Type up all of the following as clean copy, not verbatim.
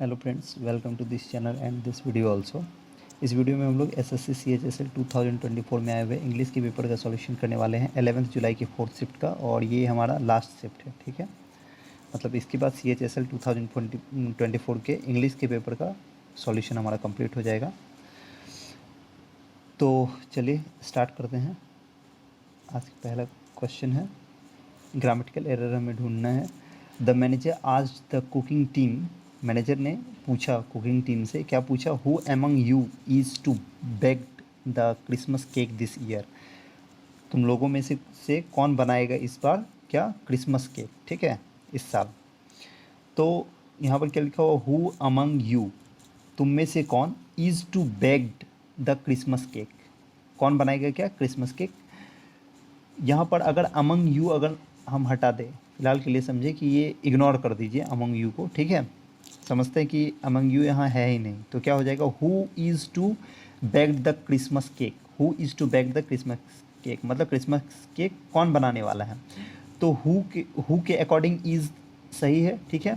Hello friends, welcome to this channel and this video also. इस video में हम लोग एसएससी सीएचएसएल 2024 में आए हुए इंग्लिश के पेपर का सॉल्यूशन करने वाले हैं 11 जुलाई की फोर्थ शिफ्ट का, और ये हमारा लास्ट शिफ्ट है। ठीक है, मतलब इसके बाद सीएचएसएल 2024 के इंग्लिश के पेपर का सॉल्यूशन हमारा कंप्लीट हो जाएगा। तो चलिए स्टार्ट करते हैं। आज का पहला क्वेश्चन है, ग्रामेटिकल एरर हमें ढूंढना है। द मैनेजर आज द कुकिंग टीम, मैनेजर ने पूछा कुकिंग टीम से, क्या पूछा? Who among you is to bake the Christmas cake this year. तुम लोगों में से कौन बनाएगा इस बार क्या क्रिसमस केक, ठीक है, इस साल। तो यहाँ पर क्या लिखा हुआ? हु अमंग यू, तुम में से कौन, is to baked the Christmas cake, कौन बनाएगा क्या क्रिसमस केक। यहाँ पर अगर अमंग यू अगर हम हटा दें, फिलहाल के लिए समझे कि ये इग्नोर कर दीजिए अमंग यू को, ठीक है। समझते हैं कि अमंग यू यहाँ है ही नहीं, तो क्या हो जाएगा? Who is to bake the Christmas cake, who is to bake the Christmas cake, मतलब क्रिसमस केक कौन बनाने वाला है। तो हु के अकॉर्डिंग इज़ सही है, ठीक है।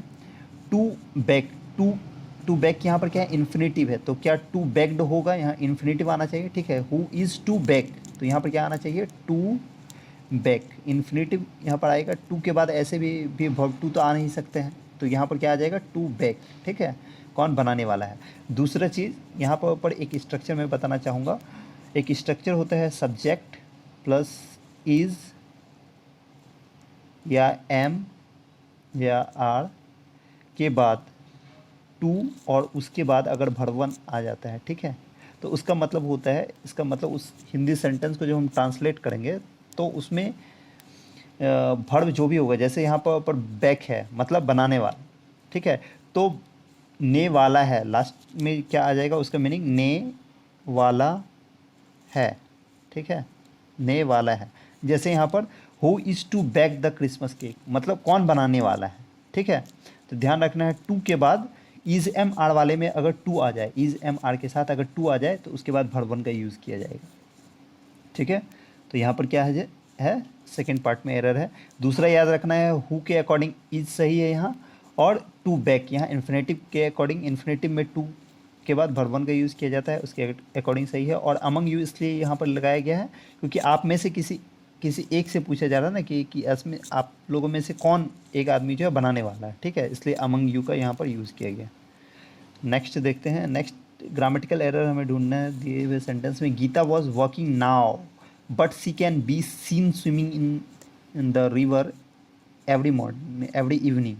टू बेक, टू बेक यहाँ पर क्या है? इन्फिनेटिव है, तो क्या टू बेक्ड होगा, यहाँ इन्फिनेटिव आना चाहिए, ठीक है। हु इज़ टू बेक, तो यहाँ पर क्या आना चाहिए? टू बैक, इन्फिनेटिव यहाँ पर आएगा। टू के बाद ऐसे भी वर्ब टू तो आ नहीं सकते हैं, तो यहाँ पर क्या आ जाएगा? टू बैक, ठीक है, कौन बनाने वाला है। दूसरा चीज़ यहाँ पर एक स्ट्रक्चर मैं बताना चाहूँगा। एक स्ट्रक्चर होता है सब्जेक्ट प्लस इज़ या एम या आर के बाद टू, और उसके बाद अगर भरवन आ जाता है, ठीक है, तो उसका मतलब होता है, इसका मतलब उस हिंदी सेंटेंस को जब हम ट्रांसलेट करेंगे तो उसमें वर्ब जो भी होगा, जैसे यहाँ पर बैक है मतलब बनाने वाला, ठीक है, तो ने वाला है, लास्ट में क्या आ जाएगा? उसका मीनिंग ने वाला है, ठीक है, ने वाला है। जैसे यहाँ पर who is to bake the Christmas cake, मतलब कौन बनाने वाला है, ठीक है। तो ध्यान रखना है, टू के बाद इज़ एम आर वाले में अगर टू आ जाए, इज़ एम आर के साथ अगर टू आ जाए तो उसके बाद वर्ब वन का यूज़ किया जाएगा, ठीक है। तो यहाँ पर क्या है सेकेंड पार्ट में एरर है। दूसरा याद रखना है, हु के अकॉर्डिंग इज सही है यहाँ, और टू बैक यहाँ इन्फिनेटिव के अकॉर्डिंग, इन्फिनेटिव में टू के बाद वर्ब वन का यूज़ किया जाता है, उसके अकॉर्डिंग सही है। और अमंग यू इसलिए यहाँ पर लगाया गया है क्योंकि आप में से किसी एक से पूछा जा रहा है ना कि इसमें आप लोगों में से कौन एक आदमी जो है बनाने वाला है, ठीक है, इसलिए अमंग यू का यहाँ पर यूज़ किया गया। नेक्स्ट देखते हैं। नेक्स्ट ग्रामेटिकल एरर हमें ढूंढना है दिए हुए सेंटेंस में। Geeta was walking now but she can be seen swimming in the river every morning every evening.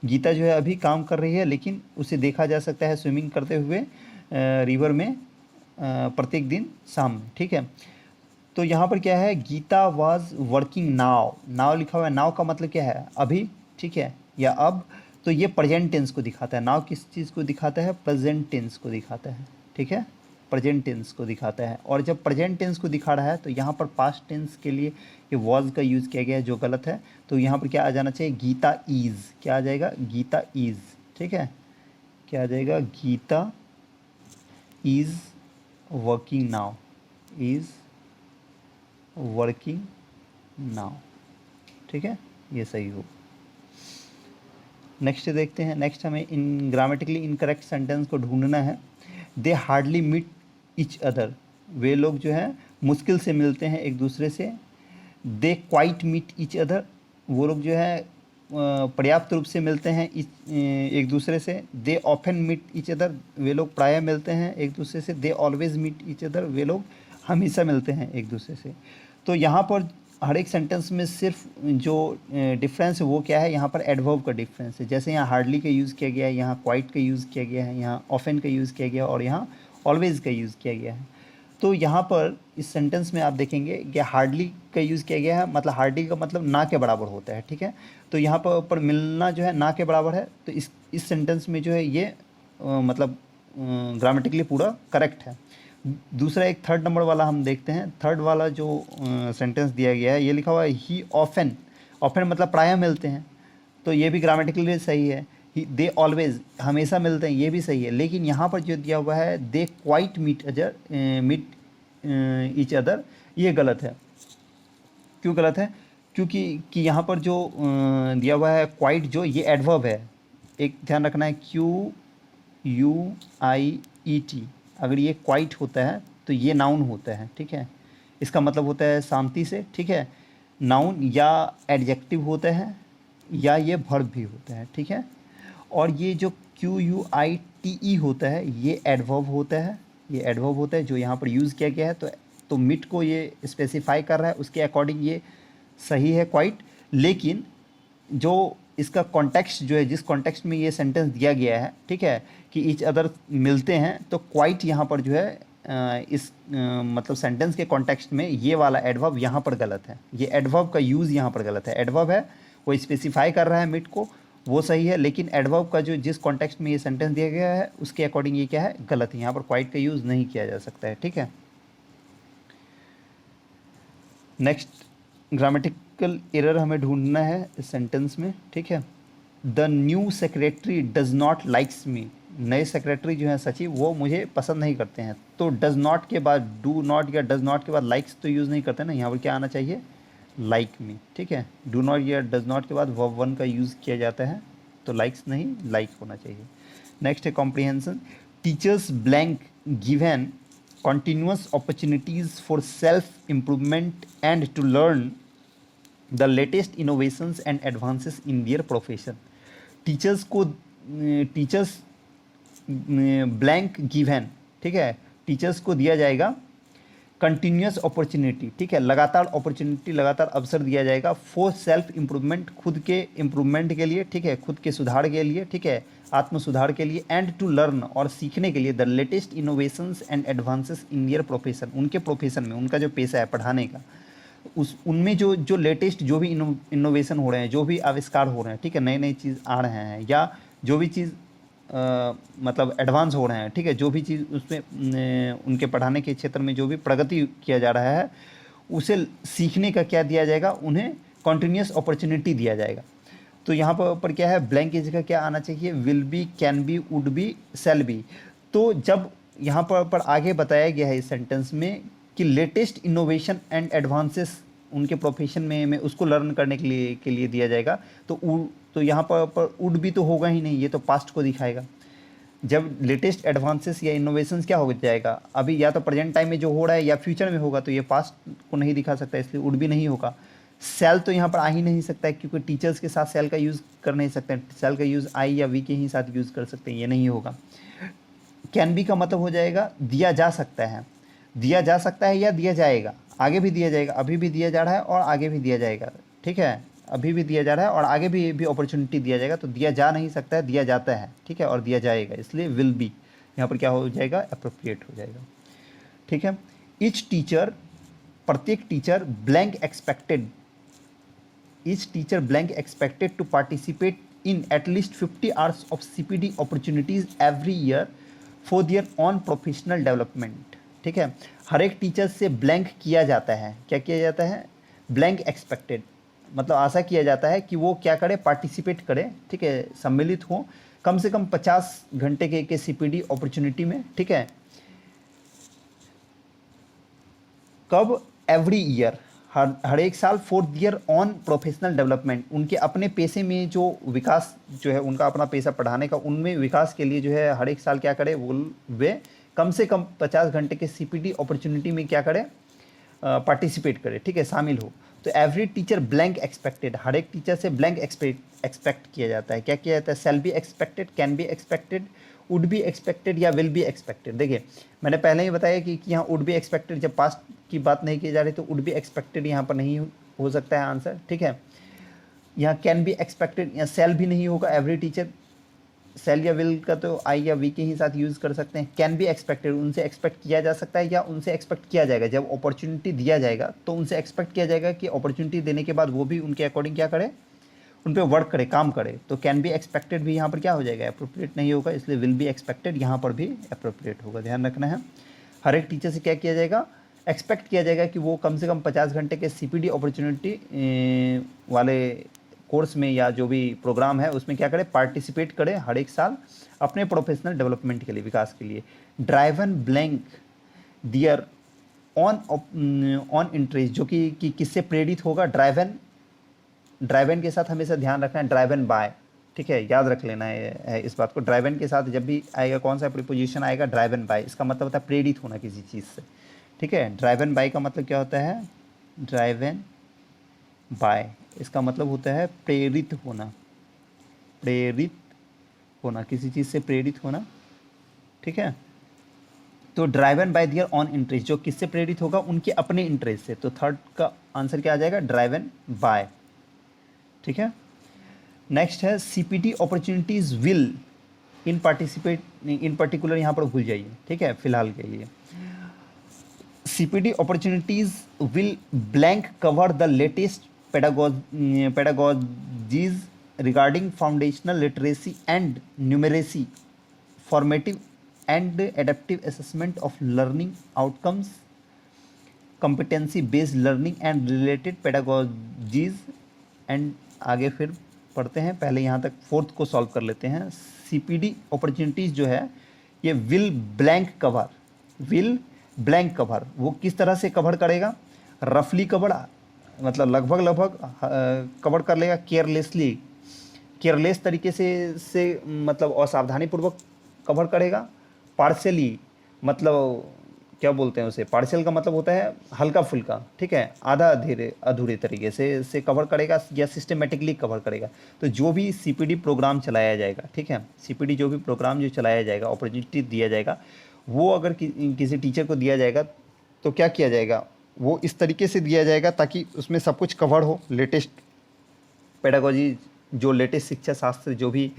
Geeta जो है अभी काम कर रही है, लेकिन उसे देखा जा सकता है स्विमिंग करते हुए रिवर में प्रत्येक दिन शाम में, ठीक है। तो यहाँ पर क्या है? Geeta was working now, now लिखा हुआ है, नाउ का मतलब क्या है? अभी, ठीक है, या अब। तो ये प्रेजेंट टेंस को दिखाता है। नाउ किस चीज़ को दिखाता है? प्रेजेंट टेंस को दिखाता है, ठीक है, प्रेजेंट टेंस को दिखाता है। और जब प्रेजेंट टेंस को दिखा रहा है तो यहाँ पर पास्ट टेंस के लिए ये वॉज का यूज़ किया गया है, जो गलत है। तो यहाँ पर क्या आ जाना चाहिए? गीता इज़, क्या आ जाएगा? गीता इज़, ठीक है, क्या आ जाएगा? Geeta is working now, is working now, ठीक है, ये सही हो। नेक्स्ट देखते हैं। नेक्स्ट हमें इन ग्रामेटिकली इनकरेक्ट सेंटेंस को ढूंढना है। दे हार्डली मीट ईच अदर, वे लोग जो है मुश्किल से मिलते हैं एक दूसरे से। They quite meet each other, वो लोग जो है पर्याप्त रूप से मिलते हैं एक दूसरे से। They often meet each other, वे लोग प्रायः मिलते हैं एक दूसरे से। They always meet each other, वे लोग हमेशा मिलते हैं एक दूसरे से। तो यहाँ पर हर एक सेंटेंस में सिर्फ जो डिफरेंस है वो क्या है? यहाँ पर एडवर्ब का डिफरेंस है। जैसे यहाँ हार्डली का यूज़ किया गया है, यहाँ क्वाइट का यूज़ किया गया है, यहाँ ऑफन का यूज़ किया गया, और यहाँ ऑलवेज का यूज़ किया गया है। तो यहाँ पर इस सेंटेंस में आप देखेंगे कि हार्डली का यूज़ किया गया है, मतलब हार्डली का मतलब ना के बराबर होता है, ठीक है। तो यहाँ पर मिलना जो है ना के बराबर है, तो इस सेंटेंस में जो है ये मतलब ग्रामेटिकली पूरा करेक्ट है। दूसरा एक थर्ड नंबर वाला हम देखते हैं। थर्ड वाला जो सेंटेंस दिया गया है, ये लिखा हुआ है ही ऑफन, ऑफन मतलब प्रायः मिलते हैं, तो ये भी ग्रामेटिकली सही है। दे ऑलवेज, हमेशा मिलते हैं, ये भी सही है। लेकिन यहाँ पर जो दिया हुआ है they quite meet each other, ये गलत है। क्यों गलत है? क्योंकि यहाँ पर जो दिया हुआ है क्वाइट, जो ये एडवर्ब है, एक ध्यान रखना है। क्यू QUIET, अगर ये क्वाइट होता है तो ये नाउन होता है, ठीक है। इसका मतलब होता है शांति से, ठीक है। नाउन या एडजेक्टिव होता है या ये वर्ब भी होता है, ठीक है। और ये जो QUITE होता है ये एडवर्ब होता है, ये एडवर्ब होता है जो यहाँ पर यूज़ किया गया है। तो मिट को ये स्पेसिफाई कर रहा है, उसके अकॉर्डिंग ये सही है क्वाइट। लेकिन जो इसका कॉन्टेक्स्ट जो है, जिस कॉन्टेक्स्ट में ये सेंटेंस दिया गया है, ठीक है, कि ईच अदर मिलते हैं, तो क्वाइट यहाँ पर जो है इस मतलब सेंटेंस के कॉन्टेक्स्ट में ये वाला एडवर्ब यहाँ पर गलत है। ये एडवर्ब का यूज़ यहाँ पर गलत है। एडवर्ब है वो स्पेसिफाई कर रहा है मिट को, वो सही है, लेकिन एडवर्ब का जो जिस कॉन्टेक्स्ट में ये सेंटेंस दिया गया है उसके अकॉर्डिंग ये क्या है, गलत है। यहाँ पर क्वाइट का यूज़ नहीं किया जा सकता है, ठीक है। नेक्स्ट ग्रामेटिकल एरर हमें ढूंढना है इस सेंटेंस में, ठीक है। The new secretary does not likes me, नए सेक्रेटरी जो हैं सचिव वो मुझे पसंद नहीं करते हैं। तो डज नॉट के बाद डू नॉट या डज नॉट के बाद लाइक्स तो यूज़ नहीं करते ना, यहाँ पर क्या आना चाहिए, लाइक मी, ठीक है। डू नॉट या डज नॉट के बाद वर्ब वन का यूज़ किया जाता है, तो लाइक्स नहीं लाइक होना चाहिए। नेक्स्ट है comprehension. Teachers blank given continuous opportunities for self improvement and to learn the latest innovations and advances in their profession। Teachers blank given, ठीक है, टीचर्स को दिया जाएगा कंटिन्यूस अपॉर्चुनिटी, ठीक है, लगातार अपॉर्चुनिटी, लगातार अवसर दिया जाएगा फॉर सेल्फ इम्प्रूवमेंट, खुद के इम्प्रूवमेंट के लिए, ठीक है, खुद के सुधार के लिए, ठीक है, आत्म सुधार के लिए, एंड टू लर्न और सीखने के लिए the latest innovations and advances in their profession, उनके प्रोफेशन में, उनका जो पेशा है पढ़ाने का, उनमें जो लेटेस्ट जो भी इनोवेशन हो रहे हैं, जो भी आविष्कार हो रहे हैं, ठीक है, नए नए चीज़ आ रहे हैं, या जो भी चीज़ मतलब एडवांस हो रहे हैं, ठीक है, जो भी चीज़ उसमें उनके पढ़ाने के क्षेत्र में जो भी प्रगति किया जा रहा है उसे सीखने का क्या दिया जाएगा, उन्हें कॉन्टिन्यूस अपॉर्चुनिटी दिया जाएगा। तो यहाँ पर क्या है, ब्लैंक की जगह क्या आना चाहिए, will be, can be, would be, shall be. तो जब यहाँ पर आगे बताया गया है इस सेंटेंस में कि लेटेस्ट इनोवेशन एंड एडवांसेस उनके प्रोफेशन में उसको लर्न करने के लिए दिया जाएगा, तो यहाँ पर वुड भी तो होगा ही नहीं, ये तो पास्ट को दिखाएगा। जब लेटेस्ट एडवांसेस या इनोवेशंस क्या हो जाएगा, अभी या तो प्रेजेंट टाइम में जो हो रहा है या फ्यूचर में होगा, तो ये पास्ट को नहीं दिखा सकता, इसलिए वुड भी नहीं होगा। सेल तो यहाँ पर आ ही नहीं सकता है, क्योंकि टीचर्स के साथ सेल का यूज़ कर नहीं सकते हैं, सेल का यूज़ आई या वी के ही साथ यूज़ कर सकते हैं, ये नहीं होगा। कैन बी का मतलब हो जाएगा दिया जा सकता है, दिया जा सकता है या दिया जाएगा, आगे भी दिया जाएगा, अभी भी दिया जा रहा है और आगे भी दिया जाएगा, ठीक है, अभी भी दिया जा रहा है और आगे भी अपॉर्चुनिटी दिया जाएगा। तो दिया जा नहीं सकता है, दिया जाता है, ठीक है, और दिया जाएगा, इसलिए विल बी यहाँ पर क्या हो जाएगा, अप्रोप्रिएट हो जाएगा, ठीक है। ईच टीचर, प्रत्येक teacher, blank expected, each teacher blank expected to participate in at least 50 hours of CPD opportunities every year for their own professional development, ठीक है। हर एक टीचर से ब्लैंक किया जाता है, क्या किया जाता है, ब्लैंक एक्सपेक्टेड, मतलब आशा किया जाता है कि वो क्या करे, पार्टिसिपेट करे, ठीक है, सम्मिलित हो कम से कम 50 घंटे के CPD अपॉर्चुनिटी में, ठीक है। कब, एवरी ईयर, हर एक साल, for their own professional development, उनके अपने पेशे में जो विकास जो है, उनका अपना पेशा पढ़ाने का, उनमें विकास के लिए जो है हर एक साल क्या करे, वे कम से कम 50 घंटे के CPD अपॉर्चुनिटी में क्या करे, पार्टिसिपेट करे, ठीक है, शामिल हो। तो एवरी टीचर ब्लैंक एक्सपेक्टेड, हर एक टीचर से ब्लैंक एक्सपेक्ट किया जाता है, क्या किया जाता है, shall be expected, can be expected, would be expected या विल बी एक्सपेक्टेड। देखिए मैंने पहले ही बताया कि यहाँ वुड बी एक्सपेक्टेड, जब पास्ट की बात नहीं की जा रही तो वुड बी एक्सपेक्टेड यहाँ पर नहीं हो सकता है आंसर, ठीक है। यहाँ कैन बी एक्सपेक्टेड, यहाँ सेल भी नहीं होगा, एवरी टीचर, सेल या विल का तो आई या वी के ही साथ यूज़ कर सकते हैं। कैन बी एक्सपेक्टेड, उनसे एक्सपेक्ट किया जा सकता है या उनसे एक्सपेक्ट किया जाएगा, जब अपॉर्चुनिटी दिया जाएगा तो उनसे एक्सपेक्ट किया जाएगा कि अपॉर्चुनिटी देने के बाद वो भी उनके अकॉर्डिंग क्या करे, उन पर वर्क करे, काम करे। तो कैन बी एक्सपेक्टेड भी यहाँ पर क्या हो जाएगा, अप्रोप्रिएट नहीं होगा, इसलिए विल बी एक्सपेक्टेड यहाँ पर भी अप्रोप्रिएट होगा, ध्यान रखना है। हर एक टीचर से क्या किया जाएगा, एक्सपेक्ट किया जाएगा कि वो कम से कम 50 घंटे के CPD अपॉर्चुनिटी वाले कोर्स में या जो भी प्रोग्राम है उसमें क्या करे, पार्टिसिपेट करे हर एक साल अपने प्रोफेशनल डेवलपमेंट के लिए, विकास के लिए। Driven blank their own interest, जो कि किससे प्रेरित होगा, ड्राइवन के साथ हमेशा ध्यान रखना है, ड्राइवन बाय, ठीक है, याद रख लेना है इस बात को। ड्राइवन के साथ जब भी आएगा कौन सा प्रीपोजिशन आएगा, ड्राइवन बाय, इसका मतलब होता है प्रेरित होना किसी चीज़ से। ठीक है, ड्राइवन बाय का मतलब क्या होता है, ड्राइवन बाय इसका मतलब होता है प्रेरित होना, प्रेरित होना, किसी चीज़ से प्रेरित होना। ठीक है, तो driven by their own interest, जो किससे प्रेरित होगा, उनके अपने इंटरेस्ट से। तो थर्ड का आंसर क्या आ जाएगा, ड्राइवन बाय। ठीक है, नेक्स्ट है CPT opportunities will in particular, यहाँ पर भूल जाइए। ठीक है, फिलहाल के लिए CPT opportunities will blank cover the latest pedagogies regarding foundational literacy and numeracy, formative and adaptive assessment of learning outcomes, competency based learning and related pedagogies। And आगे फिर पढ़ते हैं, पहले यहाँ तक फोर्थ को सॉल्व कर लेते हैं। सीपीडी अपॉर्चुनिटीज़ जो है ये will blank cover, will blank cover, वो किस तरह से कवर करेगा, रफली कवर, मतलब लगभग लगभग कवर कर लेगा, केयरलेसली, केयरलेस तरीके से मतलब असावधानीपूर्वक कवर करेगा, पार्शली, मतलब क्या बोलते हैं उसे, पार्शियल का मतलब होता है हल्का फुल्का। ठीक है, आधा अधूरे तरीके से कवर करेगा, या सिस्टमेटिकली कवर करेगा। तो जो भी सीपीडी प्रोग्राम चलाया जाएगा, ठीक है, सीपीडी जो भी प्रोग्राम जो चलाया जाएगा, अपॉर्चुनिटी दिया जाएगा, वो अगर किसी टीचर को दिया जाएगा तो क्या किया जाएगा, वो इस तरीके से दिया जाएगा ताकि उसमें सब कुछ कवर हो। लेटेस्ट पेडागोजी, जो लेटेस्ट शिक्षा शास्त्र, जो भी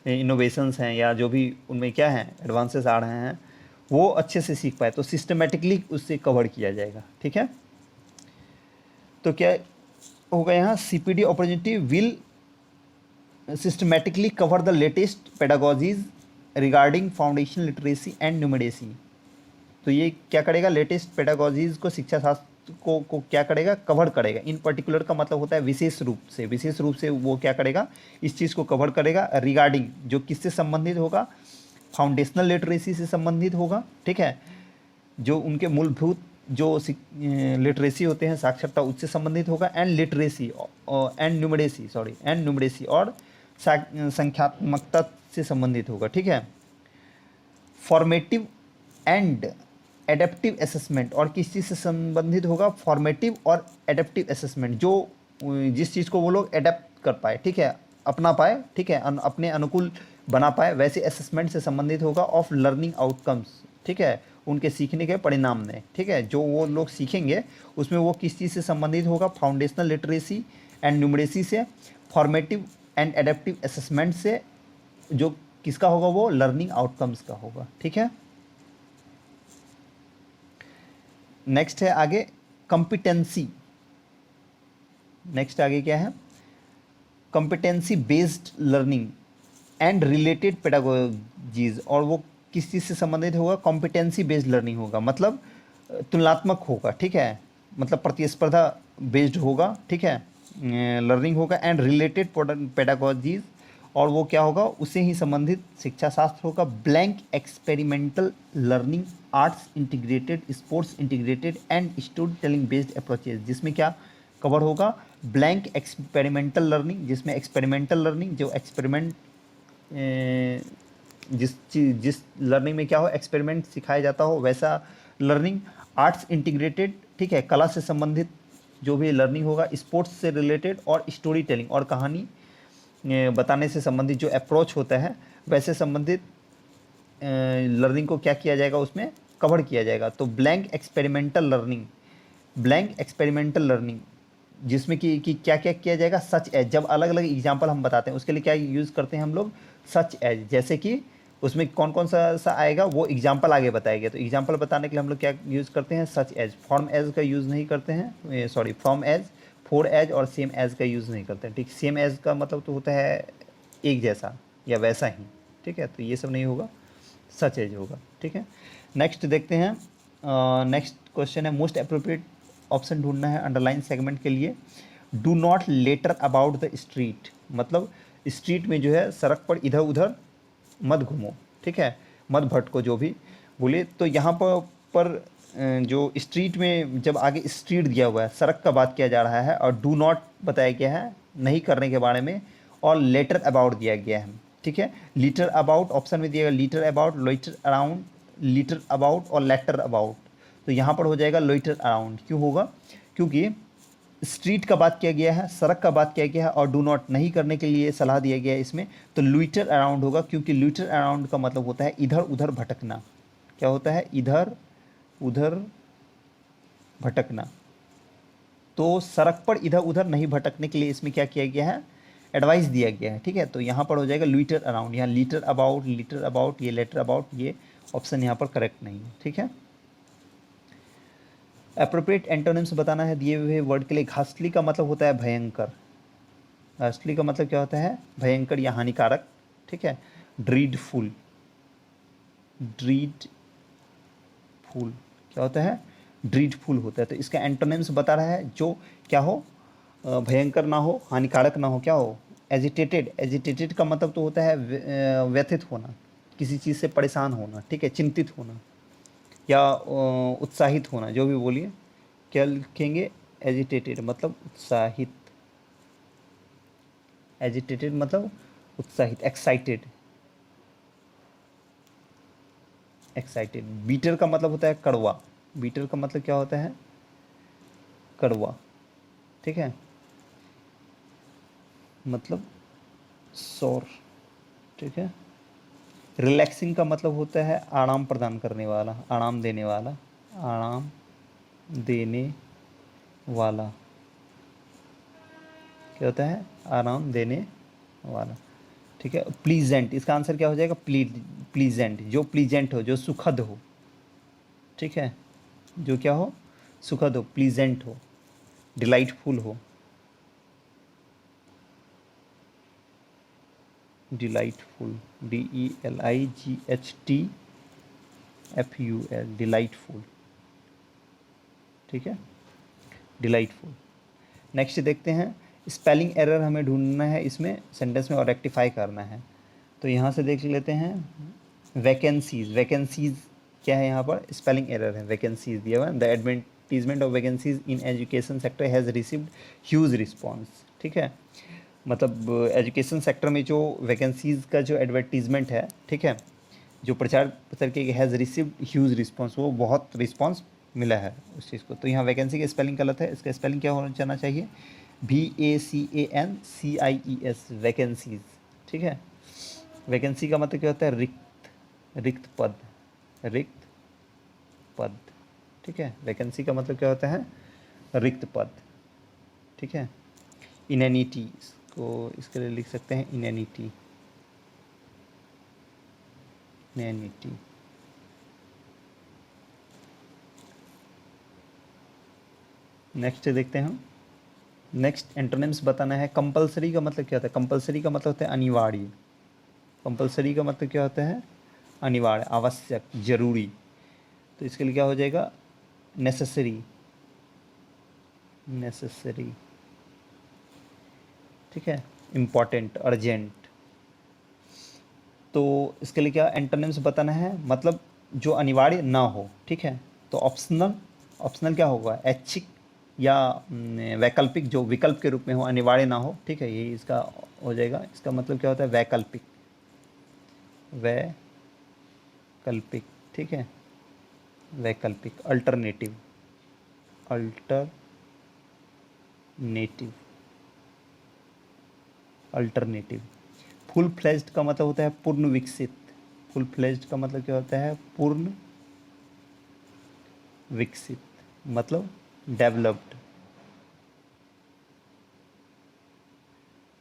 इनोवेशंस हैं या जो भी उनमें क्या हैं एडवांसेस आ रहे हैं, वो अच्छे से सीख पाए, तो सिस्टमेटिकली उससे कवर किया जाएगा। ठीक है, तो क्या होगा यहाँ, CPD opportunity will systematically cover the latest pedagogies regarding foundation literacy and numeracy. तो ये क्या करेगा, लेटेस्ट पेडागोजीज को, शिक्षा शास्त्र को क्या करेगा, कवर करेगा। इन पर्टिकुलर का मतलब होता है विशेष रूप से, विशेष रूप से वो क्या करेगा, इस चीज़ को कवर करेगा। रिगार्डिंग, जो किससे संबंधित होगा, फाउंडेशनल लिटरेसी से संबंधित होगा। ठीक है, जो उनके मूलभूत जो लिटरेसी होते हैं, साक्षरता, उससे संबंधित होगा। एंड लिटरेसी एंड न्यूमरेसी और संख्यात्मकता से संबंधित होगा। ठीक है, फॉर्मेटिव एंड एडेप्टिव असेसमेंट, और किस चीज़ से संबंधित होगा, फॉर्मेटिव और एडेप्टिव असेसमेंट, जो जिस चीज़ को वो लोग एडेप्ट कर पाए, ठीक है, अपना पाए, ठीक है, अपने अनुकूल बना पाए, वैसे असेसमेंट से संबंधित होगा। ऑफ लर्निंग आउटकम्स, ठीक है, उनके सीखने के परिणाम में। ठीक है, जो वो लोग सीखेंगे उसमें वो किस चीज़ से संबंधित होगा, फाउंडेशनल लिटरेसी एंड न्यूमरेसी से, फॉर्मेटिव एंड एडेप्टिव असेसमेंट से, जो किसका होगा, वो लर्निंग आउटकम्स का होगा। ठीक है, नेक्स्ट है आगे कॉम्पिटेंसी। नेक्स्ट आगे क्या है, competency based learning and related pedagogies, और वो किस चीज़ से संबंधित होगा, कॉम्पिटेंसी बेस्ड लर्निंग होगा, मतलब तुलनात्मक होगा। ठीक है, मतलब प्रतिस्पर्धा बेस्ड होगा। ठीक है, लर्निंग होगा। एंड रिलेटेड पेडागोजीज, और वो क्या होगा, उससे ही संबंधित शिक्षा शास्त्र होगा। Blank experimental learning, arts integrated, sports integrated and story telling based approaches, जिसमें क्या कवर होगा, ब्लैंक एक्सपेरिमेंटल लर्निंग, जिसमें एक्सपेरिमेंटल लर्निंग, जो एक्सपेरिमेंट जिस लर्निंग में क्या हो, एक्सपेरिमेंट सिखाया जाता हो, वैसा लर्निंग। आर्ट्स इंटीग्रेटेड, ठीक है, कला से संबंधित जो भी लर्निंग होगा। स्पोर्ट्स से रिलेटेड, और स्टोरी टेलिंग, और कहानी बताने से संबंधित जो अप्रोच होता है, वैसे संबंधित लर्निंग को क्या किया जाएगा, उसमें कवर किया जाएगा। तो blank experimental learning, blank experimental learning, जिसमें कि क्या क्या किया जाएगा, सच एज, जब अलग अलग एग्जाम्पल हम बताते हैं उसके लिए क्या यूज़ करते हैं हम लोग, सच एज, जैसे कि उसमें कौन कौन सा आएगा वो एग्जाम्पल आगे बताएगा। तो एग्जाम्पल बताने के लिए हम लोग क्या यूज़ करते हैं, सच एज। फॉर्म एज का यूज़ नहीं करते हैं, sorry, from as, for as और सेम एज का यूज़ नहीं करते हैं। ठीक, सेम एज का मतलब तो होता है एक जैसा या वैसा ही। ठीक है, तो ये सब नहीं होगा, सच एज होगा। ठीक है, नेक्स्ट देखते हैं। नेक्स्ट क्वेश्चन है, मोस्ट अप्रोप्रिएट ऑप्शन ढूंढना है अंडरलाइन सेगमेंट के लिए। Do not later about the street, मतलब स्ट्रीट में जो है, सड़क पर इधर उधर मत घूमो। ठीक है, मत भटको, जो भी बोले। तो यहाँ पर जो स्ट्रीट में जब आगे स्ट्रीट दिया हुआ है, सड़क का बात किया जा रहा है, और डू नॉट बताया गया है नहीं करने के बारे में, और लेटर अबाउट दिया गया है, ठीक है। लीटर अबाउट ऑप्शन में दिया गया, litre about, loiter around, litre about और लेटर अबाउट। तो यहाँ पर हो जाएगा लोइटर अराउंड। क्यों होगा? क्योंकि स्ट्रीट का बात किया गया है, सड़क का बात किया गया है और डू नॉट नहीं करने के लिए सलाह दिया गया है इसमें, तो लुइटर अराउंड होगा, क्योंकि लुइटर अराउंड का मतलब होता है इधर उधर भटकना। क्या होता है? इधर उधर भटकना। तो सड़क पर इधर उधर नहीं भटकने के लिए इसमें क्या किया गया है? एडवाइस दिया गया है, ठीक है। तो यहाँ पर हो जाएगा लुइटर अराउंड। यहाँ लीटर अबाउट, ये लेटर अबाउट, ये ऑप्शन यहाँ पर करेक्ट नहीं है, ठीक है। अप्रोप्रिएट एंटोनिम्स बताना है दिए हुए वर्ड के लिए। घासली का मतलब होता है भयंकर। घासली का मतलब क्या होता है? भयंकर या हानिकारक, ठीक है। ड्रीडफुल, ड्रीडफुल क्या होता है? ड्रीडफुल होता है। तो इसका एंटोनिम्स बता रहा है जो क्या हो, भयंकर ना हो, हानिकारक ना हो, क्या हो? एजिटेटेड। एजिटेटेड का मतलब तो होता है व्यथित होना, किसी चीज़ से परेशान होना, ठीक है, चिंतित होना या उत्साहित होना, जो भी बोलिए। क्या लिखेंगे? एजिटेटेड मतलब उत्साहित, एजिटेटेड मतलब उत्साहित, एक्साइटेड, एक्साइटेड। बीटर का मतलब होता है कड़वा। बीटर का मतलब क्या होता है? कड़वा, ठीक है, मतलब सौर, ठीक है। रिलैक्सिंग का मतलब होता है आराम प्रदान करने वाला, आराम देने वाला, आराम देने वाला। क्या होता है? आराम देने वाला, ठीक है। प्लीजेंट, इसका आंसर क्या हो जाएगा? प्लीजेंट, जो प्लीजेंट हो, जो सुखद हो, ठीक है, जो क्या हो? सुखद हो, प्लीजेंट हो, डिलाइटफुल हो, डिलाइटफुल, DELIGHTFUL, डिलाइटफुल, ठीक है, डिलाइटफुल। नेक्स्ट देखते हैं, स्पेलिंग एरर हमें ढूंढना है इसमें सेंटेंस में और रेक्टिफाई करना है। तो यहाँ से देख लेते हैं वैकेंसीज। वैकेंसीज क्या है? यहाँ पर स्पेलिंग एरर है, वैकेंसीज दिया हुआ है। The advertisement of vacancies in education sector has received huge response, ठीक है। मतलब एजुकेशन सेक्टर में जो वैकेंसीज का जो एडवर्टीजमेंट है, ठीक है, जो प्रचार प्रसार किया हैज़ रिसीव्ड ह्यूज रिस्पॉन्स, वो बहुत रिस्पॉन्स मिला है उस चीज़ को। तो यहाँ वैकेंसी का स्पेलिंग गलत है, इसका स्पेलिंग क्या होना जाना चाहिए? VACANCIES, वैकेंसीज, ठीक है। वैकेंसी का मतलब क्या होता है? रिक्त, रिक्त पद, रिक्त पद, ठीक है। वैकेंसी का मतलब क्या होता है? रिक्त पद, ठीक है। इनएनिटी, इसको इसके लिए लिख सकते हैं इनएनिटी, इनएनिटी। नेक्स्ट देखते हैं हम। नेक्स्ट एंटोनिम्स बताना है। कंपलसरी का मतलब क्या होता है? कंपलसरी का मतलब होता है अनिवार्य। कंपलसरी का मतलब क्या होता है? अनिवार्य, आवश्यक, जरूरी। तो इसके लिए क्या हो जाएगा? नेसेसरी, नेसेसरी, ठीक है। Important, urgent. तो इसके लिए क्या एंटोनिम्स बताना है? मतलब जो अनिवार्य ना हो, ठीक है। तो ऑप्शनल, ऑप्शनल क्या होगा? ऐच्छिक या वैकल्पिक, जो विकल्प के रूप में हो, अनिवार्य ना हो, ठीक है, यही इसका हो जाएगा। इसका मतलब क्या होता है? वैकल्पिक, वैकल्पिक, ठीक है, वैकल्पिक। Alternative, alternative, alternative. Full fledged का मतलब होता है पूर्ण विकसित। फुल फ्लेज्ड का मतलब क्या होता है? पूर्ण विकसित, मतलब डेवलप्ड,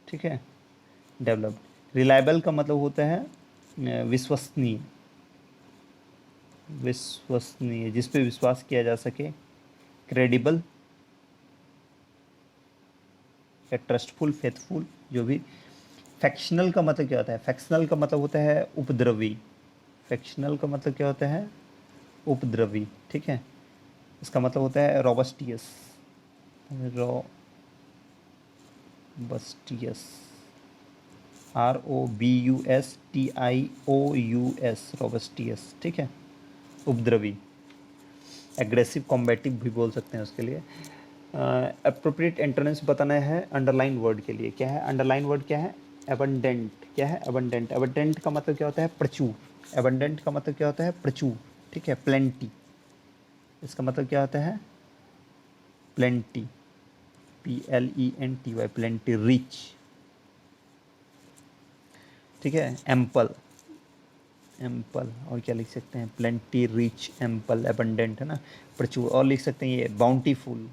ठीक है, डेवलप्ड। रिलायबल का मतलब होता है विश्वसनीय, विश्वसनीय, जिस पे विश्वास किया जा सके। क्रेडिबल या ट्रस्टफुल, फेथफुल, जो भी। फैक्शनल का मतलब क्या होता है? फैक्शनल का मतलब होता है उपद्रवी। फैक्शनल का मतलब क्या होता है? उपद्रवी, ठीक है। इसका मतलब होता है रोबस्टियस, रोबस्टियस, ROBUSTIOUS, रोबस्टियस, ठीक है, उपद्रवी। एग्रेसिव, कॉम्बेटिव भी बोल सकते हैं उसके लिए। अप्रोप्रिएट एंटोनिम्स बताना है अंडरलाइन वर्ड के लिए। क्या है अंडरलाइन वर्ड? क्या है? एबंडेंट, क्या है एबंडेंट, एबंडेंट का मतलब क्या होता है प्रचुर, एबंडेंट का मतलब क्या होता है प्रचुर, ठीक है, प्लेंटी, इसका मतलब क्या होता है प्लेंटी, PLENTY, प्लेंटी, रिच, ठीक है, एम्पल, एम्पल, और क्या लिख सकते हैं प्लेंटी, रिच, एम्पल, एबंडेंट, है ना, प्रचुर, और लिख सकते हैं ये बाउंटीफुल,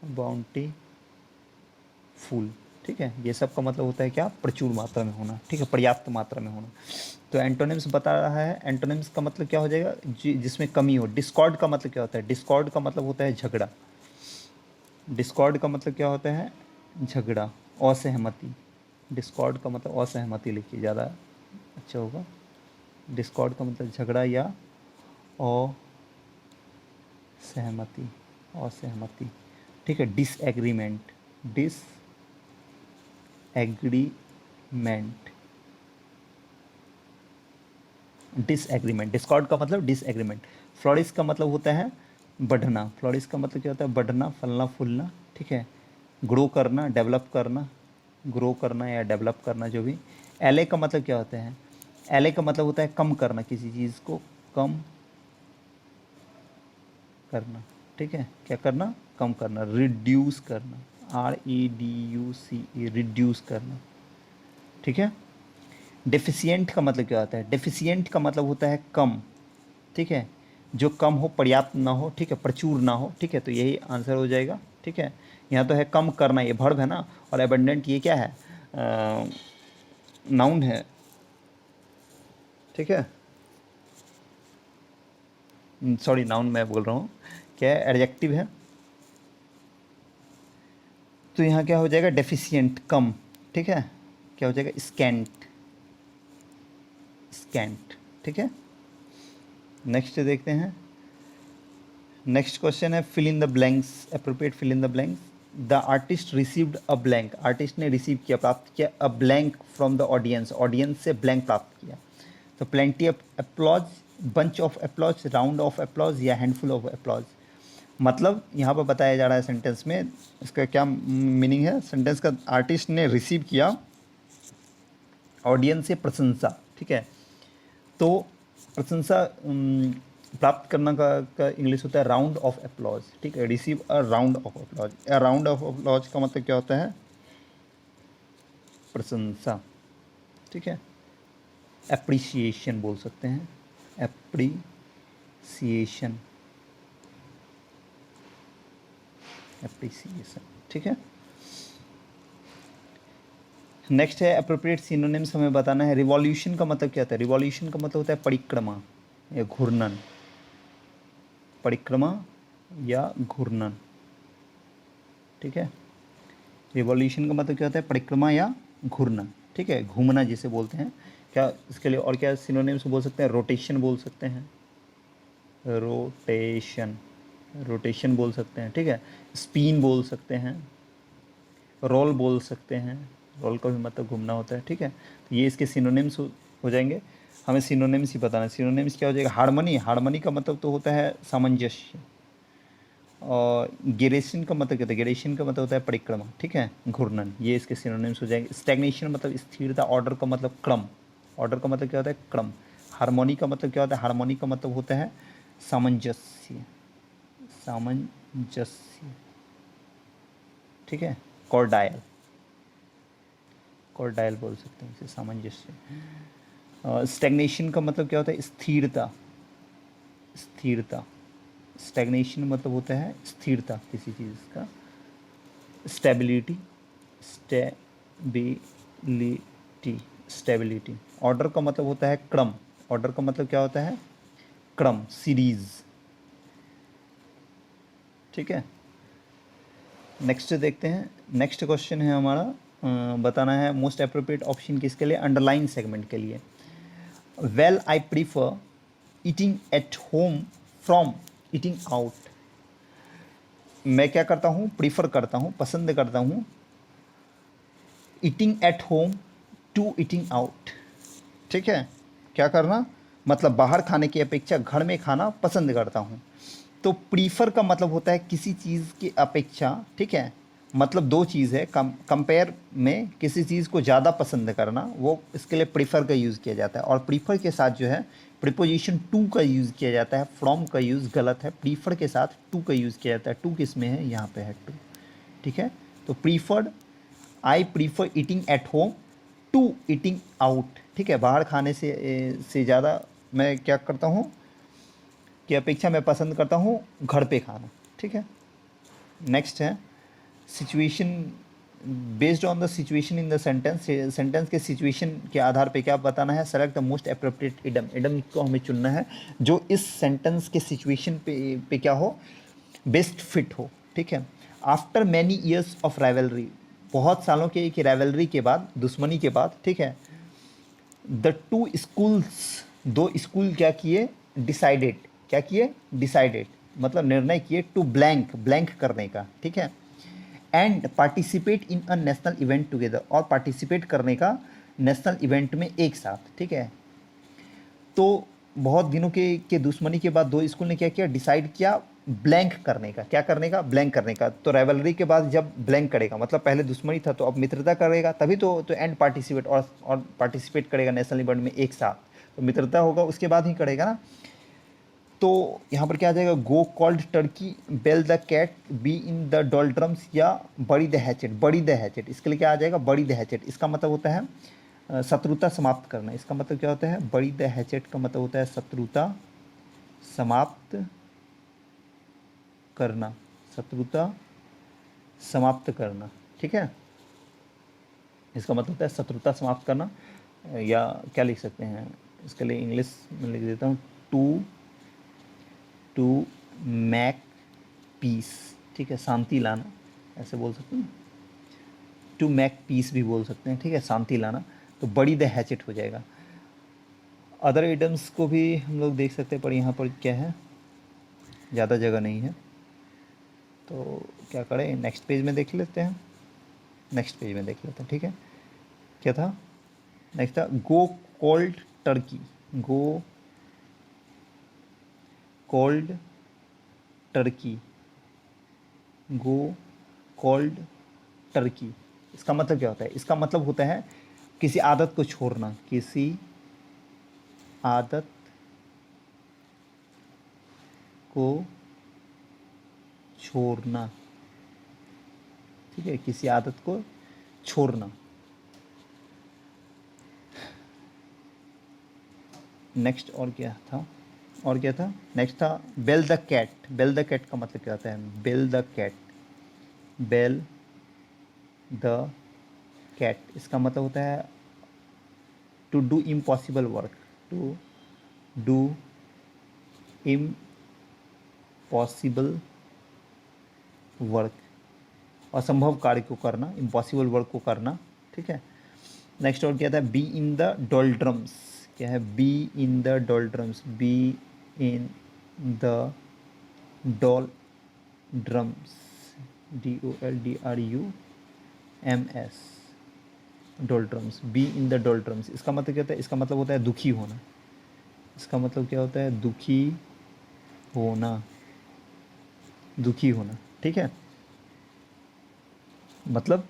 बाउंटी फुल, ठीक है, ये सब का मतलब होता है क्या प्रचुर मात्रा में होना, ठीक है, पर्याप्त मात्रा में होना। तो एंटोनिम्स बता रहा है, एंटोनिम्स का मतलब क्या हो जाएगा जिसमें कमी हो। डिस्कॉर्ड का मतलब क्या होता है, डिस्कॉर्ड का मतलब होता है झगड़ा, डिस्कॉर्ड का मतलब क्या होता है झगड़ा, असहमति, डिस्कॉर्ड का मतलब असहमति लिखिए ज़्यादा अच्छा होगा, डिस्कॉर्ड का मतलब झगड़ा या असहमति, असहमति, ठीक है, डिसएग्रीमेंट, डिसएग्रीमेंट, डिसएग्रीमेंट, डिस्कॉर्ड का मतलब डिसएग्रीमेंट। फ्लोरिश का मतलब होता है बढ़ना, फ्लोरिश का मतलब क्या होता है बढ़ना, फलना फूलना, ठीक है, ग्रो करना, डेवलप करना, ग्रो करना या डेवलप करना जो भी। एले का मतलब क्या होता है, एले का मतलब होता है कम करना, किसी चीज़ को कम करना, ठीक है, क्या करना कम करना, रिड्यूस करना, REDUCE, रिड्यूस करना, ठीक है। डेफिशिएंट का मतलब क्या होता है, डेफिशिएंट का मतलब होता है कम, ठीक है, जो कम हो, पर्याप्त ना हो, ठीक है, प्रचुर ना हो, ठीक है, तो यही आंसर हो जाएगा, ठीक है। यहाँ तो है कम करना, ये वर्ब है ना, और एबंडेंट ये क्या है नाउन है, ठीक है, सॉरी नाउन मैं बोल रहा हूँ, क्या है एडजेक्टिव है। तो यहाँ क्या हो जाएगा डेफिशिएंट कम, ठीक है, क्या हो जाएगा स्कैंट, स्कैंट, ठीक है। नेक्स्ट देखते हैं, नेक्स्ट क्वेश्चन है fill in the blanks, appropriate fill in the blanks. The artist received a blank, artist ने रिसीव किया, प्राप्त किया, a blank from the audience, audience से ब्लैंक प्राप्त किया। तो plenty of applause, bunch of applause, round of applause या handful of applause. मतलब यहाँ पर बताया जा रहा है सेंटेंस में, इसका क्या मीनिंग है सेंटेंस का, आर्टिस्ट ने रिसीव किया ऑडियंस से प्रशंसा, ठीक है, तो प्रशंसा प्राप्त करना का इंग्लिश होता है राउंड ऑफ अप्लॉज, ठीक है, receive a round of applause, a round of applause का मतलब क्या होता है प्रशंसा, ठीक है, एप्रिसिएशन बोल सकते हैं, एप्रिसिएशन, एप्रिसिएशन, ठीक है। नेक्स्ट है अप्रोप्रिएट सिनोनिम्स हमें बताना है। रिवॉल्यूशन का मतलब क्या होता है, रिवॉल्यूशन का मतलब होता है परिक्रमा या घूर्णन, परिक्रमा या घूर्णन, ठीक है, रिवॉल्यूशन का मतलब क्या होता है परिक्रमा या घूर्णन, ठीक है, घूमना जिसे बोलते हैं। क्या इसके लिए और क्या सिनोनिम्स बोल सकते हैं, रोटेशन बोल सकते हैं, रोटेशन, रोटेशन बोल सकते हैं, ठीक है, स्पिन बोल सकते हैं, रोल बोल सकते हैं, रोल का भी मतलब घूमना होता है, ठीक है। तो ये इसके सिनोनिम्स हो जाएंगे, हमें सिनोनिम्स ही बताना है। सिनोनिम्स क्या हो जाएगा, हार्मनी, हार्मनी का मतलब तो होता है सामंजस्य, और गिरेशन का मतलब क्या होता है, गिरेशन का मतलब होता है परिक्रमा, ठीक है, घूर्णन, ये इसके सिनोनिम्स हो जाएंगे। स्टैग्नेशन मतलब स्थिरता, ऑर्डर का मतलब क्रम, ऑर्डर का मतलब क्या होता है क्रम। हार्मोनी का मतलब क्या होता है, हार्मोनी का मतलब होता है सामंजस्य, सामंजस्य, ठीक है, कॉर्डायल, कॉर्डायल बोल सकते हैं इसे, सामंजस्य। स्टैग्नेशन का मतलब क्या होता है स्थिरता, स्थिरता, स्टैग्नेशन मतलब होता है स्थिरता किसी चीज़ का। Stability, stability, stability. ऑर्डर का मतलब होता है क्रम, ऑर्डर का मतलब क्या होता है क्रम, सीरीज, ठीक है। नेक्स्ट देखते हैं, नेक्स्ट क्वेश्चन है हमारा, बताना है मोस्ट अप्रोप्रिएट ऑप्शन किसके लिए, अंडरलाइन सेगमेंट के लिए। Well I prefer eating at home from eating out, मैं क्या करता हूँ प्रीफर करता हूँ, पसंद करता हूँ eating at home to eating out, ठीक है, क्या करना मतलब बाहर खाने की अपेक्षा घर में खाना पसंद करता हूँ। तो प्रीफर का मतलब होता है किसी चीज़ की अपेक्षा, ठीक है, मतलब दो चीज़ है, कंपेयर में किसी चीज़ को ज़्यादा पसंद करना, वो इसके लिए प्रीफर का यूज़ किया जाता है। और प्रीफर के साथ जो है प्रीपोजिशन टू का यूज़ किया जाता है, फ्रॉम का यूज़ गलत है, प्रीफर के साथ टू का यूज़ किया जाता है। टू किस में है, यहाँ पे है टू, ठीक है। तो preferred, I prefer eating at home to eating out, ठीक है। बाहर खाने से ज़्यादा मैं क्या करता हूँ, की अपेक्षा मैं पसंद करता हूँ घर पे खाना, ठीक है। नेक्स्ट है situation, based on the situation in the sentence, sentence के सिचुएशन के आधार पे क्या बताना है, select the most appropriate idem, idem को हमें चुनना है जो इस सेंटेंस के सिचुएशन पे क्या हो, बेस्ट फिट हो, ठीक है। After many years of rivalry, बहुत सालों के एक राइवलरी के बाद, दुश्मनी के बाद, ठीक है। द टू स्कूल्स, दो स्कूल क्या किए, डिसाइडेड, क्या किए, डिसाइडेड मतलब निर्णय किए, टू ब्लैंक, ब्लैंक करने का, ठीक है। And participate in a national event together, और पार्टिसिपेट करने का नेशनल इवेंट में एक साथ, ठीक है। तो बहुत दिनों के दुश्मनी के बाद दो स्कूल ने क्या किया, डिसाइड किया ब्लैंक करने का, क्या करने का, ब्लैंक करने का। तो राइवलरी के बाद जब ब्लैंक करेगा मतलब पहले दुश्मनी था तो अब मित्रता करेगा, तभी तो एंड पार्टिसिपेट, और पार्टिसिपेट करेगा नेशनल इवेंट में एक साथ, तो मित्रता होगा उसके बाद ही करेगा ना। तो यहाँ पर क्या आ जाएगा, go cold turkey, bell the cat, be in the doldrums, या bury the hatchet, bury the hatchet, इसके लिए क्या आ जाएगा, बड़ी द हैचेट। इसका मतलब होता है शत्रुता समाप्त करना। इसका मतलब क्या होता है, बड़ी द हैचेट का मतलब होता है शत्रुता समाप्त करना, शत्रुता समाप्त करना, ठीक है। इसका मतलब होता है शत्रुता समाप्त करना, या क्या लिख सकते हैं इसके लिए, इंग्लिश में लिख देता हूँ, टू मैक पीस, ठीक है, शांति लाना, ऐसे बोल सकते हैं। टू मैक पीस भी बोल सकते हैं, ठीक है, शांति लाना। तो बड़ी द हैचेट हो जाएगा। अदर आइटम्स को भी हम लोग देख सकते हैं, पर यहाँ पर क्या है, ज़्यादा जगह नहीं है, तो क्या करें, नेक्स्ट पेज में देख लेते हैं, नेक्स्ट पेज में देख लेते हैं, ठीक है। क्या था, नेक्स्ट था गो कोल्ड टर्की, गो कोल्ड टर्की, गो कोल्ड टर्की। इसका मतलब क्या होता है, इसका मतलब होता है किसी आदत को छोड़ना, किसी आदत को छोड़ना, ठीक है, किसी आदत को छोड़ना। नेक्स्ट और क्या था, और क्या था, नेक्स्ट था bell the cat, bell the cat का मतलब क्या होता है, bell the cat, bell the cat, इसका मतलब होता है to do impossible work, to do impossible work, असंभव कार्य को करना, इम्पॉसिबल वर्क को करना, ठीक है। नेक्स्ट और क्या था, बी इन द डोल्ड्रम्स, क्या है, be in the doldrums, be in the doldrums, DOLDRUMS, doldrums, be in the doldrums. इसका मतलब क्या होता है, इसका मतलब होता है दुखी होना, इसका मतलब क्या होता है, दुखी होना, दुखी होना, ठीक है। मतलब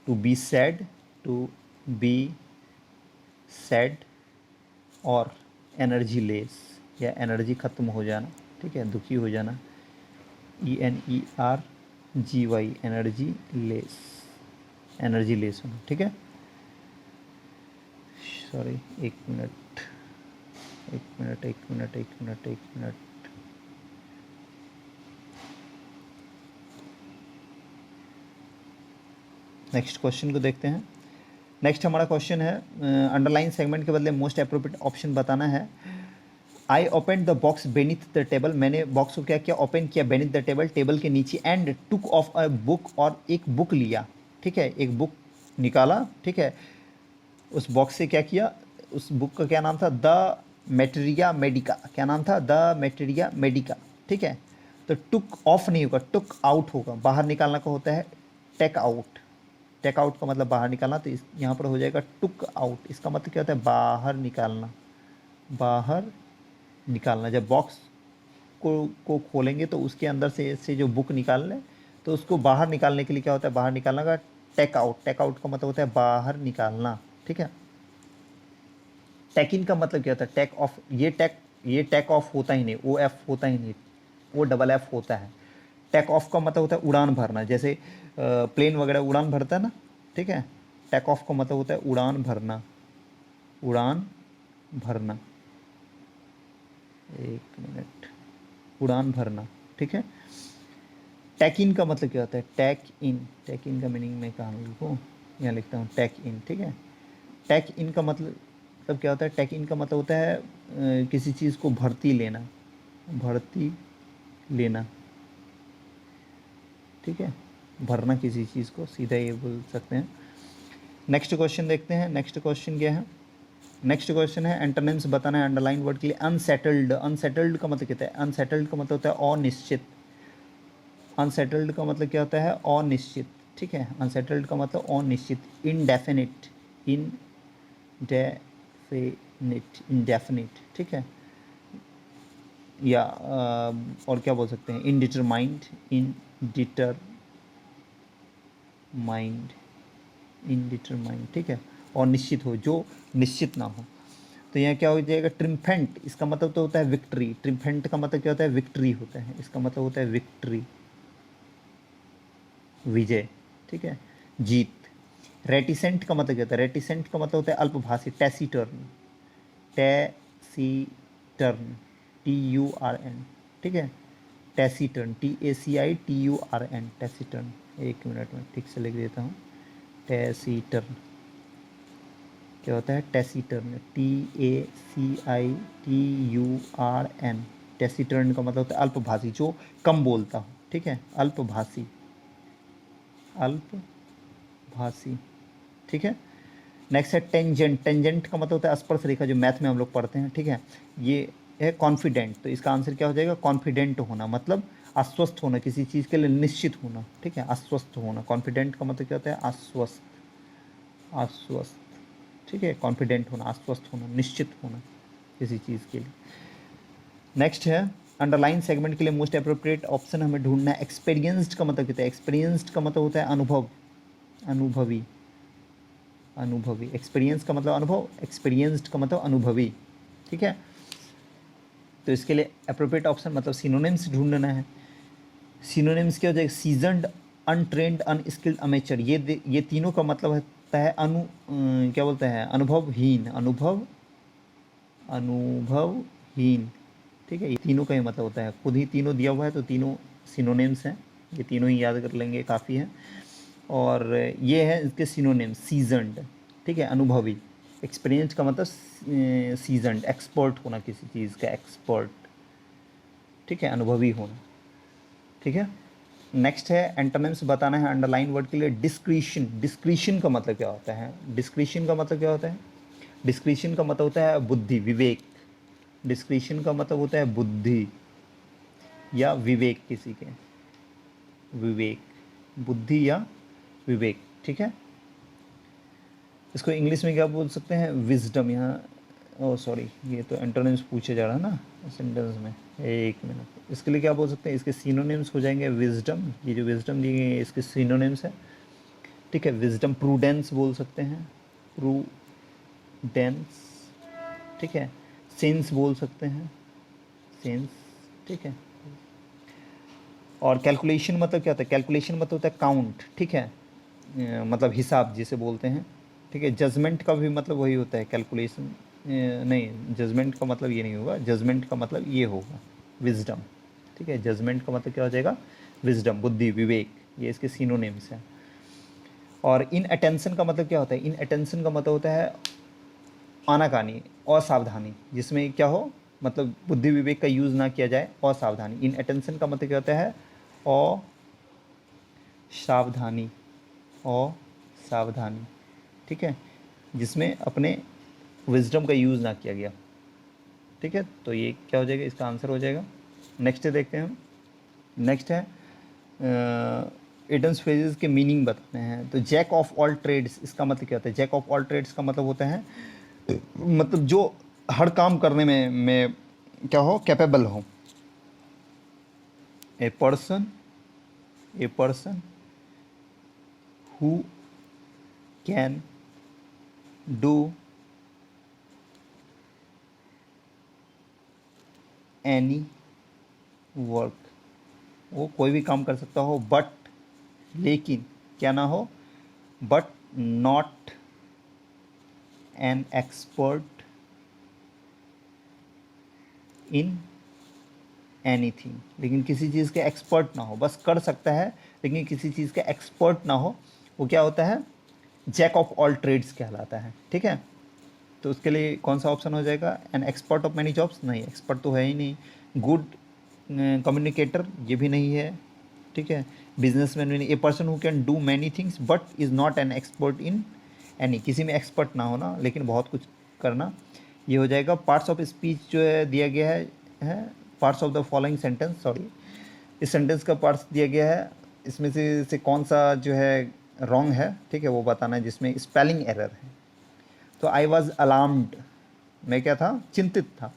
to be sad, to be sad, और एनर्जी लेस, या एनर्जी ख़त्म हो जाना, ठीक है, दुखी हो जाना, ENERGY, energy less, energy less होना, ठीक है। सॉरी, एक मिनट, एक मिनट, एक मिनट, एक मिनट, एक मिनट, नेक्स्ट क्वेश्चन को देखते हैं। नेक्स्ट हमारा क्वेश्चन है, अंडरलाइन सेगमेंट के बदले मोस्ट अप्रोप्रिएट ऑप्शन बताना है। I open the box beneath the table, मैंने बॉक्स को क्या किया, ओपन किया, बेनिथ द टेबल, टेबल के नीचे, and took of a book, और एक बुक लिया, ठीक है, एक बुक निकाला, ठीक है। उस बॉक्स से क्या किया, उस बुक का क्या नाम था, द मेटेरिया मेडिका, क्या नाम था, द मेटेरिया मेडिका, ठीक है। तो टुक ऑफ नहीं होगा, टुक आउट होगा, बाहर निकालना का होता है टेक आउट, टेक आउट का मतलब बाहर निकालना, तो इस यहाँ पर हो जाएगा टुक आउट। इसका मतलब क्या होता है, बाहर निकालना, बाहर निकालना। जब बॉक्स को खोलेंगे तो उसके अंदर से जो बुक निकाल लें तो उसको बाहर निकालने के लिए क्या होता है, बाहर निकालना का टेक आउट। टेक आउट का मतलब होता है बाहर निकालना, ठीक है। टेक इन का मतलब क्या होता है, टेक ऑफ। ये टेक ऑफ होता ही नहीं, ओ एफ होता ही नहीं, वो डबल एफ होता है। टेक ऑफ का मतलब होता है उड़ान भरना, जैसे प्लेन वगैरह उड़ान भरता है ना, ठीक है। टेक ऑफ का मतलब होता है उड़ान भरना, उड़ान भरना, एक मिनट, उड़ान भरना, ठीक है। टेक इन का मतलब क्या होता है, टेक इन। टेक इन का मीनिंग मैं कहाँ लिखूँ, यहाँ लिखता हूँ टेक इन, ठीक है। टेक इन का मतलब क्या होता है, टेक इन का मतलब होता है किसी चीज़ को भर्ती लेना, भर्ती लेना, ठीक है। भरना किसी चीज़ को, सीधा ये बोल सकते हैं। नेक्स्ट क्वेश्चन देखते हैं। नेक्स्ट क्वेश्चन क्या है, नेक्स्ट क्वेश्चन है एंटोनिम्स बताना है अंडरलाइन वर्ड के लिए। अनसेटल्ड। अनसेटल्ड का मतलब क्या है, अनसेटल्ड का मतलब होता है अनिश्चित। अनसेटल्ड का मतलब क्या होता है, अनिश्चित, ठीक है। अनसेटल्ड का मतलब अनिश्चित। इनडेफिनिट, इनडेफिनिट, इनडेफिनिट, ठीक है। या और क्या बोल सकते हैं, इनडिटरमाइंड, इनडिटरमाइंड, इनडिटरमाइंड, ठीक है। और निश्चित हो, जो निश्चित ना हो। तो यहाँ क्या हो जाएगा, ट्रिम्फेंट। इसका मतलब तो होता है विक्ट्री। ट्रिम्फेंट का मतलब क्या होता है, विक्ट्री होता है। इसका मतलब होता है विक्ट्री, विजय, ठीक है, जीत। रेटिसेंट का मतलब क्या होता है, रेटिसेंट का मतलब होता है अल्पभाषी, टैसीटर्न, टैसीटर्न, TURN, ठीक है। Taciturn, TACITURN, taciturn. एक मिनट में ठीक से लिख देता हूँ। टैसीटर्न क्या होता है, टैसीटर्न, TACITURN। टैसीटर्न का मतलब होता है अल्पभाषी, जो कम बोलता हो, ठीक है, अल्पभाषी, अल्पभाषी, ठीक है। नेक्स्ट है टेंजेंट। टेंजेंट का मतलब होता है स्पर्श रेखा, जो मैथ में हम लोग पढ़ते हैं, ठीक है। ये है कॉन्फिडेंट। तो इसका आंसर क्या हो जाएगा, कॉन्फिडेंट होना, मतलब आश्वस्त होना, किसी चीज़ के लिए निश्चित होना, ठीक है, आश्वस्त होना। कॉन्फिडेंट का मतलब क्या होता है, आश्वस्त, आश्वस्त, ठीक है। कॉन्फिडेंट होना, आश्वस्त होना, निश्चित होना किसी चीज़ के लिए। नेक्स्ट है अंडरलाइन सेगमेंट के लिए मोस्ट अप्रोप्रिएट ऑप्शन हमें ढूंढना है। एक्सपीरियंस्ड का मतलब क्या है, एक्सपीरियंस्ड का मतलब होता है अनुभव, अनुभवी, अनुभवी। एक्सपीरियंस का मतलब अनुभव, एक्सपीरियंस्ड का मतलब अनुभवी, ठीक है। तो इसके लिए अप्रोप्रिएट ऑप्शन मतलब सिनोनिम्स ढूंढना है। सिनोनिम्स क्या हो जाएगा, सीजनड, अनट्रेंड, अनस्किल्ड, अमेचर। ये तीनों का मतलब होता है क्या बोलते हैं, अनुभवहीन, अनुभवहीन, ठीक है। ये तीनों का ही मतलब होता है, खुद ही तीनों दिया हुआ है तो तीनों सिनोनिम्स हैं। ये तीनों ही याद कर लेंगे, काफ़ी है। और ये है इसके सिनोनिम्स, सीजनड, ठीक है, अनुभवी। एक्सपीरियंस का मतलब सीजनड, एक्सपर्ट होना किसी चीज़ का, एक्सपर्ट, ठीक है, अनुभवी होना, ठीक है। नेक्स्ट है एंटोनिम्स बताना है अंडरलाइन वर्ड के लिए। डिस्क्रीशन। डिस्क्रीशन का मतलब क्या होता है, डिस्क्रीशन का मतलब क्या होता है, डिस्क्रीशन का मतलब होता है बुद्धि, विवेक। डिस्क्रीशन का मतलब होता है बुद्धि या विवेक, किसी के विवेक, बुद्धि या विवेक, ठीक है। इसको इंग्लिश में क्या बोल सकते हैं, विजडम। यहाँ ओ सॉरी, ये तो एंटोनिम्स पूछे जा रहा है ना सेंटेंस में, एक मिनट। इसके लिए क्या बोल सकते हैं, इसके सिनोनिम्स हो जाएंगे विजडम। ये जो विजडम दिए गए इसके सिनोनिम्स है, ठीक है। विजडम, प्रूडेंस बोल सकते हैं, प्रूडेंस, ठीक है। सेंस बोल सकते हैं, सेंस, ठीक है। और कैलकुलेशन मतलब क्या होता है, कैलकुलेशन मतलब होता है काउंट, ठीक है, मतलब हिसाब जिसे बोलते हैं, ठीक है। जजमेंट का भी मतलब वही होता है, कैलकुलेशन नहीं, जजमेंट का मतलब ये नहीं होगा, जजमेंट का मतलब ये होगा विजडम, ठीक है। जजमेंट का मतलब क्या हो जाएगा, विजडम, बुद्धि, विवेक। ये इसके सिनोनिम्स हैं। और इन अटेंशन का मतलब क्या होता है, इन अटेंशन का मतलब होता है आनाकानी, असावधानी, जिसमें क्या हो, मतलब बुद्धि विवेक का यूज़ ना किया जाए, असावधानी। इन अटेंशन का मतलब क्या होता है, असावधानी, असावधानी, ठीक है, जिसमें अपने विजडम का यूज़ ना किया गया, ठीक है। तो ये क्या हो जाएगा, इसका आंसर हो जाएगा। नेक्स्ट देखते हैं हम। नेक्स्ट है एडम्स फ्रेजेस के मीनिंग बताने हैं। तो जैक ऑफ ऑल ट्रेड्स, इसका मतलब क्या होता है, जैक ऑफ ऑल ट्रेड्स का मतलब होता है मतलब जो हर काम करने में क्या हो, कैपेबल हो। A person a person who can do any work, वो कोई भी काम कर सकता हो, बट लेकिन क्या ना हो, but not an expert in anything, लेकिन किसी चीज़ के एक्सपर्ट ना हो, बस कर सकता है लेकिन किसी चीज़ का एक्सपर्ट ना हो, वो क्या होता है, जैक ऑफ ऑल ट्रेड्स कहलाता है। ठीक है, तो उसके लिए कौन सा ऑप्शन हो जाएगा, an expert of many jobs, नहीं, एक्सपर्ट तो है ही नहीं। गुड कम्युनिकेटर, ये भी नहीं है। ठीक है, बिजनेसमैन भी नहीं। A person who can do many things but is not an expert in any, किसी में एक्सपर्ट ना होना लेकिन बहुत कुछ करना, ये हो जाएगा। पार्ट्स ऑफ स्पीच जो है दिया गया है parts of the following sentence, sorry, इस सेंटेंस का पार्ट्स दिया गया है, इसमें से कौन सा जो है रॉन्ग है, ठीक है, वो बताना है, जिसमें स्पेलिंग एरर है। तो आई वॉज अलार्म्ड, मैं क्या था, चिंतित था।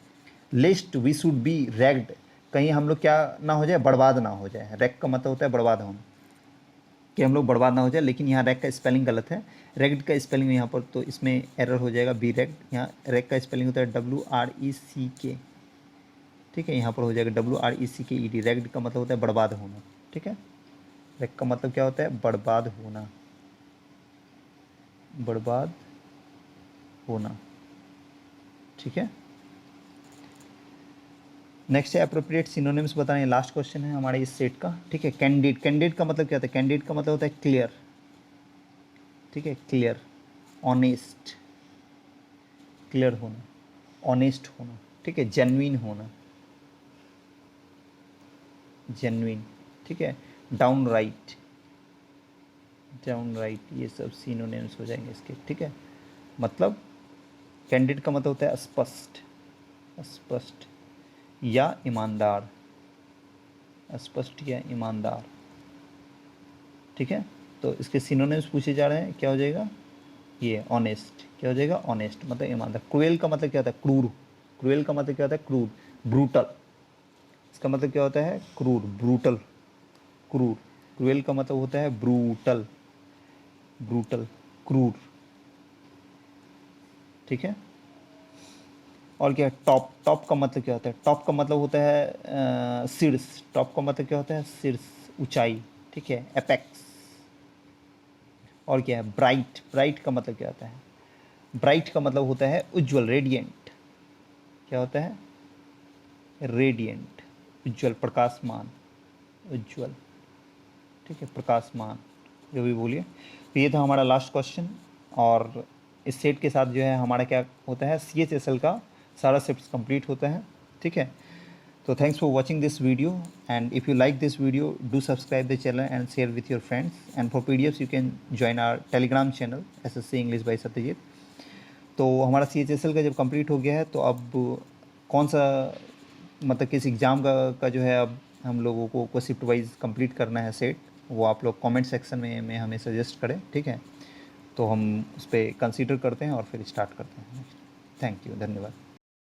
लेस्ट वी शुड बी रैग्ड, कहीं हम लोग क्या ना हो जाए, बर्बाद ना हो जाए। रैग का मतलब होता है बर्बाद होना, कि हम लोग बर्बाद ना हो जाए, लेकिन यहाँ रैग का स्पेलिंग गलत है। रैग्ड का स्पेलिंग यहाँ पर तो इसमें एरर हो जाएगा, बी रैग्ड। यहाँ रैग का स्पेलिंग होता है WRECK, ठीक है, यहाँ पर हो जाएगा WRECKED। रैग्ड का मतलब होता है बर्बाद होना। ठीक है, रैग का मतलब क्या होता है, बर्बाद होना, बर्बाद होना। ठीक है, नेक्स्ट है अप्रोप्रिएट सिनोनिम्स बताएं, लास्ट क्वेश्चन है हमारे इस सेट का। ठीक है, कैंडिड, कैंडिड का मतलब क्या होता है, कैंडिड का मतलब होता है क्लियर। ठीक है, क्लियर, ऑनेस्ट, क्लियर होना, ऑनेस्ट होना। ठीक है, जेन्युइन होना, जेन्युइन। ठीक है, डाउन राइट, डाउन राइट, ये सब सिनोनिम्स हो जाएंगे इसके। ठीक है, मतलब कैंडिड का मतलब होता है स्पष्ट, स्पष्ट या ईमानदार, स्पष्ट या ईमानदार। ठीक है, तो इसके सिनोनिम्स पूछे जा रहे हैं, क्या हो जाएगा, ये ऑनेस्ट, क्या हो जाएगा, ऑनेस्ट मतलब ईमानदार। क्रूएल का मतलब क्या होता है, क्रूर, क्रूएल का मतलब क्या होता है, क्रूर। ब्रूटल, इसका मतलब क्या होता है, क्रूर, ब्रूटल, क्रूर। क्रूएल का मतलब होता है ब्रूटल, ब्रूटल, क्रूर। ठीक है, और क्या है, टॉप, टॉप का मतलब क्या होता है, टॉप का मतलब होता है शीर्ष, टॉप का मतलब क्या होता है, शीर्ष, ऊंचाई। ठीक है, एपेक्स। और क्या है, ब्राइट, ब्राइट का मतलब क्या होता है, ब्राइट का मतलब होता है उज्ज्वल, रेडिएंट, क्या होता है, रेडिएंट, उज्ज्वल, प्रकाशमान, उज्ज्वल। ठीक है, प्रकाशमान, जो भी बोलिए। तो ये था हमारा लास्ट क्वेश्चन, और इस सेट के साथ जो है हमारा क्या होता है, CHSL का सारा शिफ्ट्स कंप्लीट होता है। ठीक है, तो thanks for watching this video, and if you like this video, do subscribe the channel and share with your friends, and for PDFs you can join our telegram channel SSC English by Satyajit। तो हमारा CHSL का जब complete हो गया है, तो अब कौन सा मतलब किस एग्ज़ाम का जो है अब हम लोगों को शिफ्ट वाइज कंप्लीट करना है सेट, वो आप लोग कमेंट सेक्शन में हमें सजेस्ट करें। ठीक है, तो हम उस पर कंसीडर करते हैं और फिर स्टार्ट करते हैं। थैंक यू, धन्यवाद।